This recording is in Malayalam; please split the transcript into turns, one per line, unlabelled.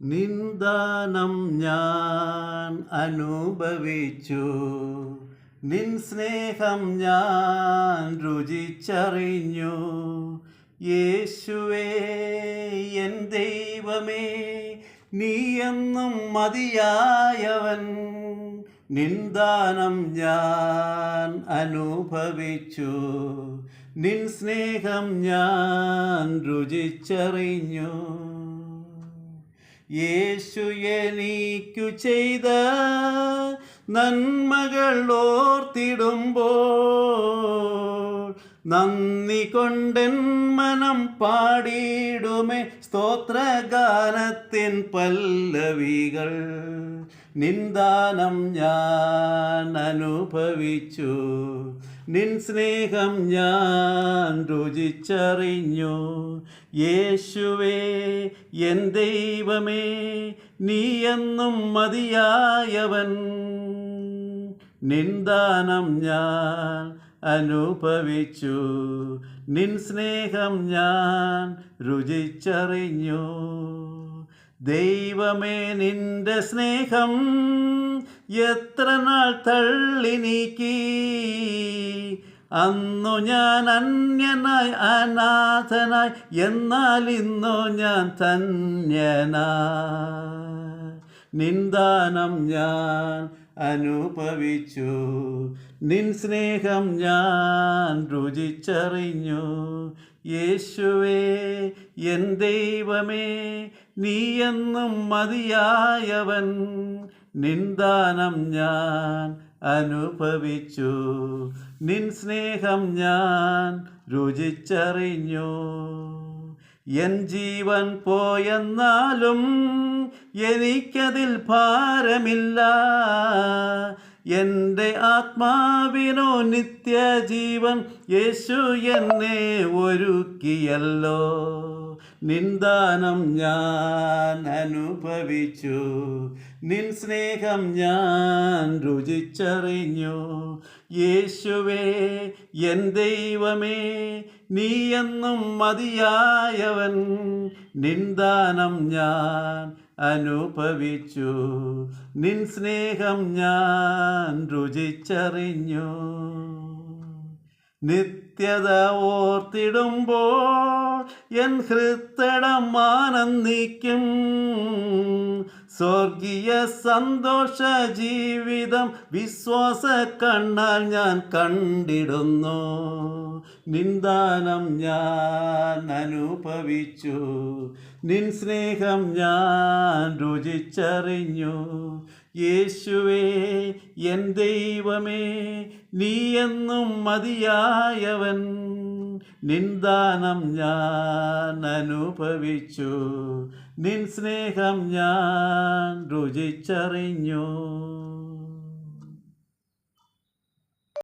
നിന്ദാനം ഞാൻ അനുഭവിച്ചു, നിൻ സ്നേഹം ഞാൻ രുചിച്ചറിഞ്ഞു. യേശുവേ എൻ ദൈവമേ, നീ എന്നും മതിയായവൻ. നിന്ദാനം ഞാൻ അനുഭവിച്ചു, നിൻ സ്നേഹം ഞാൻ രുചിച്ചറിഞ്ഞു. യേശു എനിക്കു ചെയ്ത നന്മകൾ ഓർത്തിടുമ്പോൾ നന്ദി കൊണ്ടെൻ മനം പാടിയിടുമേ സ്തോത്രഗാനത്തിൻ പല്ലവികൾ. നിന്ദാനം ഞാൻ അനുഭവിച്ചു, നിൻ സ്നേഹം ഞാൻ രുചിച്ചറിഞ്ഞു. യേശുവേ എൻ ദൈവമേ, നീ എന്നും മതിയായവൻ. നിന്ദാനം ഞാൻ അനുഭവിച്ചു, നിൻ സ്നേഹം ഞാൻ രുചിച്ചറിഞ്ഞു. ദൈവമേ, നിന്റെ സ്നേഹം എത്ര നാൾ തള്ളി നീക്കി. അന്നു ഞാൻ അന്യനായി അനാഥനായി, എന്നാൽ ഇന്നു ഞാൻ ധന്യനായി. നിന്ദാനം ഞാൻ അനുഭവിച്ചു, നിൻ സ്നേഹം ഞാൻ രുചിച്ചറിഞ്ഞു. യേശുവേ എൻ ദൈവമേ, നീ എന്നും മതിയായവൻ. നിന്ദാനം ഞാൻ അനുഭവിച്ചു, നിൻ സ്നേഹം ഞാൻ രുചിച്ചറിഞ്ഞു. എൻ ജീവൻ പോയെന്നാലും എനിക്കതിൽ ഭാരമില്ല. എൻ്റെ ആത്മാവിനോ നിത്യജീവൻ യേശു എന്നെ ഒരുക്കിയല്ലോ. നിന്ദാനം ഞാൻ അനുഭവിച്ചു, നിൻ സ്നേഹം ഞാൻ രുചിച്ചറിഞ്ഞു. യേശുവേ എൻ ദൈവമേ, നീ എന്നും മതിയായവൻ. നിന്ദാനം ഞാൻ അനുഭവിച്ചു, നിൻ സ്നേഹം ഞാൻ രുചിച്ചറിഞ്ഞു. നിത്യത ഓർത്തിടുമ്പോൾ എൻ ഹൃത്തടം ആനന്ദിക്കും. സ്വർഗീയ സന്തോഷ ജീവിതം വിശ്വാസ കണ്ണാൽ ഞാൻ കണ്ടിടുന്നു. നിന്ദാനം ഞാൻ അനുഭവിച്ചു, നിൻ സ്നേഹം ഞാൻ രുചിച്ചറിഞ്ഞു. യേശുവേ എൻ ദൈവമേ, നീ എന്നും മതിയായവൻ. നിന്ദാനം ഞാൻ അനുഭവിച്ചു, നിൻ സ്നേഹം ഞാൻ രുചിച്ചറിഞ്ഞു.